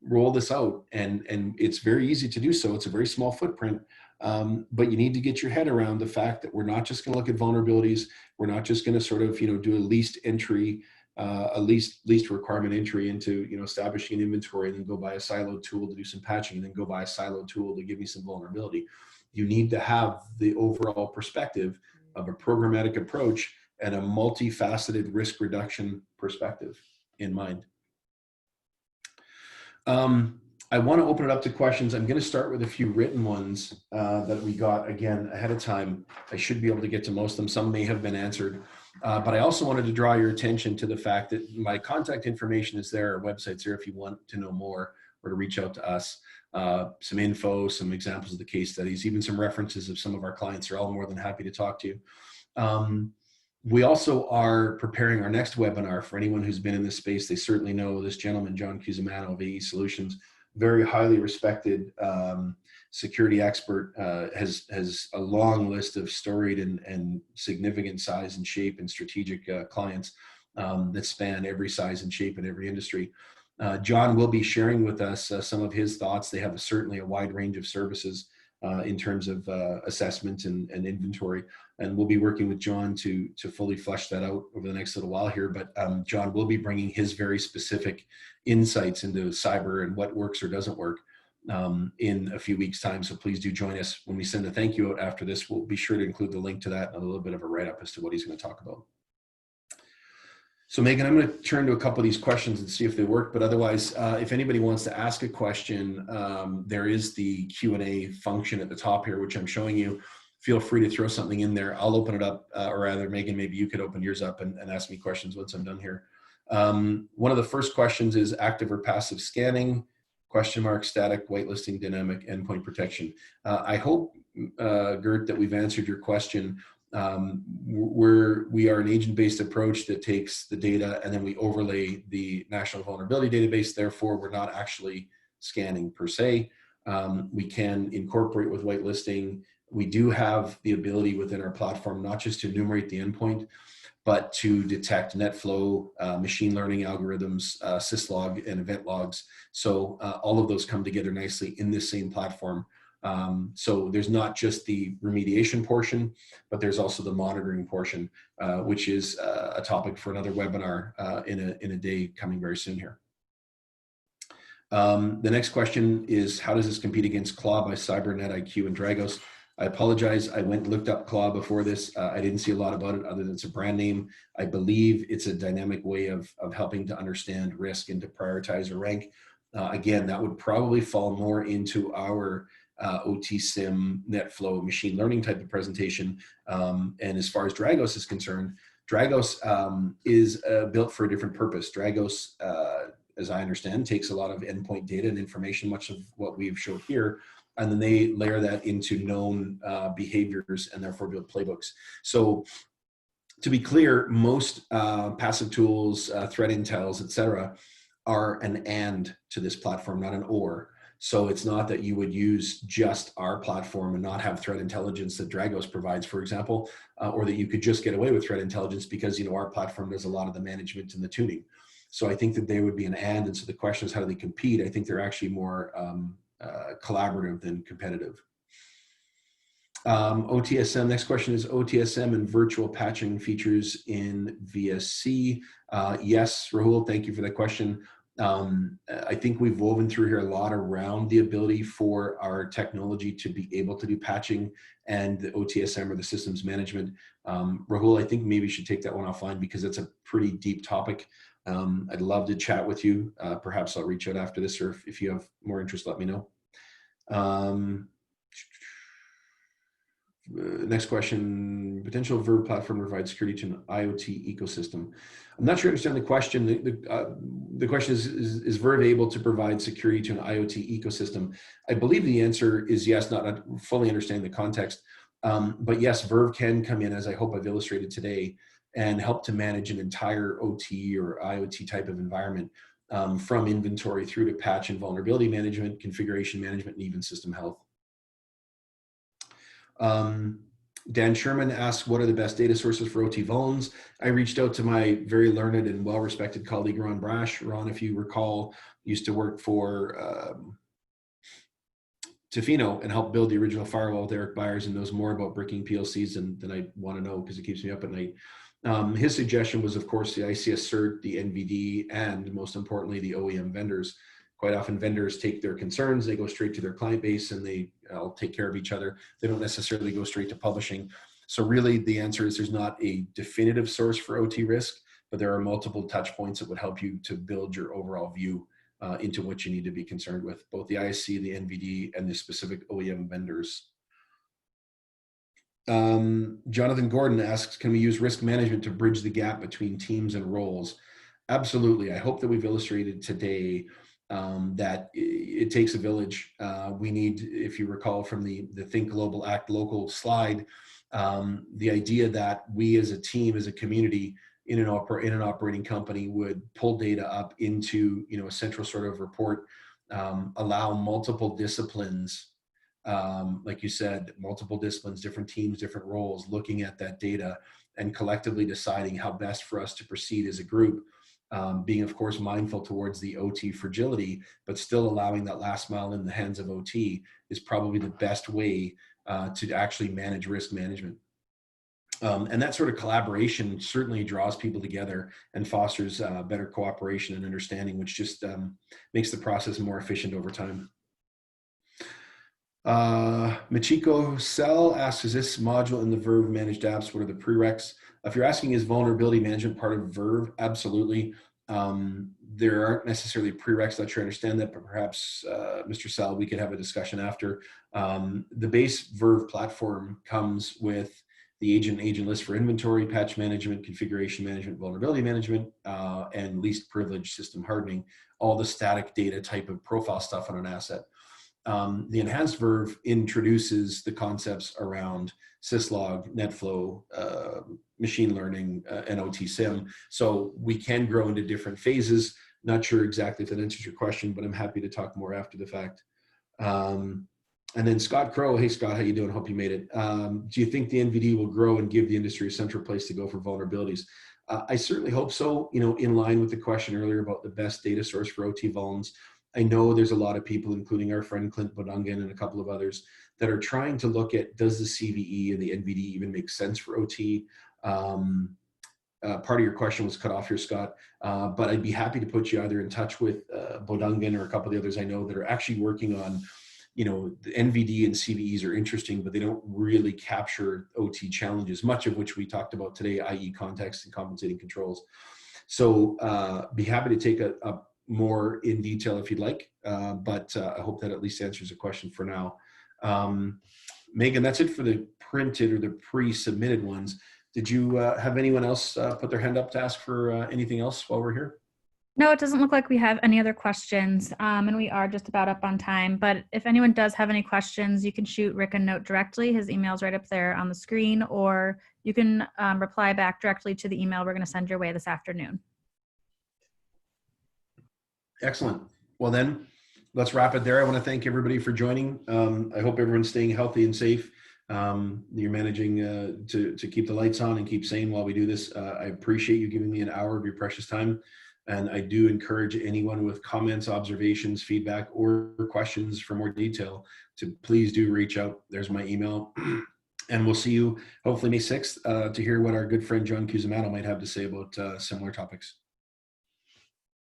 roll this out, and it's very easy to do so. It's a very small footprint, but you need to get your head around the fact that we're not just going to look at vulnerabilities. We're not just going to sort of, do a least requirement entry into, establishing an inventory, and then go buy a siloed tool to do some patching, and then go buy a siloed tool to give me some vulnerability. You need to have the overall perspective of a programmatic approach and a multifaceted risk reduction perspective in mind. I want to open it up to questions. I'm going to start with a few written ones that we got, again, ahead of time. I should be able to get to most of them. Some may have been answered. But I also wanted to draw your attention to the fact that my contact information is there, our website's there if you want to know more or to reach out to us. Some info, some examples of the case studies, even some references of some of our clients are all more than happy to talk to you. We also are preparing our next webinar. For anyone who's been in this space, they certainly know this gentleman, John Cusimano of AE Solutions, very highly respected security expert, has a long list of storied and significant size and shape and strategic clients that span every size and shape in every industry. John will be sharing with us some of his thoughts. They have certainly a wide range of services in terms of assessment and inventory. And we'll be working with John to fully flesh that out over the next little while here. But John will be bringing his very specific insights into cyber and what works or doesn't work in a few weeks' time. So please do join us when we send a thank you out after this. We'll be sure to include the link to that and a little bit of a write-up as to what he's going to talk about. So Megan, I'm going to turn to a couple of these questions and see if they work. But otherwise, if anybody wants to ask a question, there is the Q&A function at the top here, which I'm showing you. Feel free to throw something in there. I'll open it up, or rather, Megan, maybe you could open yours up and ask me questions once I'm done here. One of the first questions is active or passive scanning, question mark, static, whitelisting, dynamic, endpoint protection. I hope, Gert, that we've answered your question. We are an agent-based approach that takes the data and then we overlay the National Vulnerability Database. Therefore, we're not actually scanning per se. We can incorporate with whitelisting. We do have the ability within our platform not just to enumerate the endpoint, but to detect net flow, machine learning algorithms, syslog, and event logs. So all of those come together nicely in this same platform. So there's not just the remediation portion, but there's also the monitoring portion, which is a topic for another webinar in a day coming very soon here. The next question is, how does this compete against Claw by Cybernet IQ and Dragos? I apologize. I went and looked up Claw before this. I didn't see a lot about it other than it's a brand name. I believe it's a dynamic way of helping to understand risk and to prioritize or rank. Again, that would probably fall more into our OTSM, NetFlow, machine learning type of presentation. And as far as Dragos is concerned, Dragos is built for a different purpose. Dragos, as I understand, takes a lot of endpoint data and information, much of what we've showed here, and then they layer that into known behaviors and therefore build playbooks. So to be clear, most passive tools, threat intels, et cetera, are an and to this platform, not an or. So it's not that you would use just our platform and not have threat intelligence that Dragos provides, for example, or that you could just get away with threat intelligence because, you know, our platform does a lot of the management and the tuning. So I think that they would be an and so the question is, how do they compete? I think they're actually more collaborative than competitive. OTSM, next question is OTSM and virtual patching features in VSC. Yes, Rahul, thank you for that question. I think we've woven through here a lot around the ability for our technology to be able to do patching and the OTSM or the systems management. Rahul, I think maybe you should take that one offline because it's a pretty deep topic. I'd love to chat with you. Perhaps I'll reach out after this, or if you have more interest, let me know. Next question, potential Verve platform provides security to an IoT ecosystem. I'm not sure I understand the question. The question is Verve able to provide security to an IoT ecosystem? I believe the answer is yes, not fully understanding the context. But yes, Verve can come in, as I hope I've illustrated today, and help to manage an entire OT or IoT type of environment, from inventory through to patch and vulnerability management, configuration management, and even system health. Dan Sherman asks, what are the best data sources for OT vulns? I reached out to my very learned and well-respected colleague, Ron Brash. Ron, if you recall, used to work for Tofino and helped build the original firewall with Eric Byers and knows more about bricking PLCs than I want to know because it keeps me up at night. His suggestion was, of course, the ICS cert, the NVD, and most importantly, the OEM vendors. Quite often vendors take their concerns, they go straight to their client base and they all take care of each other. They don't necessarily go straight to publishing. So really the answer is there's not a definitive source for OT risk, but there are multiple touch points that would help you to build your overall view into what you need to be concerned with, both the ISC, the NVD, and the specific OEM vendors. Jonathan Gordon asks, can we use risk management to bridge the gap between teams and roles? Absolutely. I hope that we've illustrated today that it takes a village. We need, if you recall from the Think Global, Act Local slide, the idea that we as a team, as a community in an operating company would pull data up into, you know, a central sort of report, allow multiple disciplines, like you said, multiple disciplines, different teams, different roles, looking at that data and collectively deciding how best for us to proceed as a group, being of course mindful towards the OT fragility, but still allowing that last mile in the hands of OT is probably the best way to actually manage risk management. And that sort of collaboration certainly draws people together and fosters better cooperation and understanding, which just makes the process more efficient over time. Machiko Cell asks, is this module in the Verve managed apps? What are the prereqs? If you're asking, is vulnerability management part of Verve? Absolutely. There aren't necessarily prereqs. Not sure I understand that, but perhaps, Mr. Cell, we could have a discussion after. The base Verve platform comes with the agent list for inventory, patch management, configuration management, vulnerability management, and least privilege system hardening, all the static data type of profile stuff on an asset. The enhanced Verve introduces the concepts around syslog, NetFlow, machine learning, and OTSM. So we can grow into different phases. Not sure exactly if that answers your question, but I'm happy to talk more after the fact. And then Scott Crow, hey Scott, how you doing? Hope you made it. Do you think the NVD will grow and give the industry a central place to go for vulnerabilities? I certainly hope so. You know, in line with the question earlier about the best data source for OT vulns, I know there's a lot of people, including our friend Clint Bodungan and a couple of others, that are trying to look at, does the CVE and the NVD even make sense for OT? Part of your question was cut off here, Scott, but I'd be happy to put you either in touch with Bodungan or a couple of the others I know that are actually working on, you know, the NVD and CVEs are interesting, but they don't really capture OT challenges, much of which we talked about today, i.e. context and compensating controls. So be happy to take a more in detail if you'd like, but I hope that at least answers the question for now. Megan, that's it for the printed or the pre-submitted ones. Did you have anyone else put their hand up to ask for anything else while we're here? No, it doesn't look like we have any other questions, and we are just about up on time. But if anyone does have any questions, you can shoot Rick a note directly. His email's right up there on the screen, or you can reply back directly to the email we're going to send your way this afternoon. Excellent. Well then, let's wrap it there. I want to thank everybody for joining. I hope everyone's staying healthy and safe. You're managing to keep the lights on and keep sane while we do this. I appreciate you giving me an hour of your precious time. And I do encourage anyone with comments, observations, feedback, or questions for more detail to please do reach out. There's my email. And we'll see you hopefully May 6th to hear what our good friend John Cusimano might have to say about similar topics.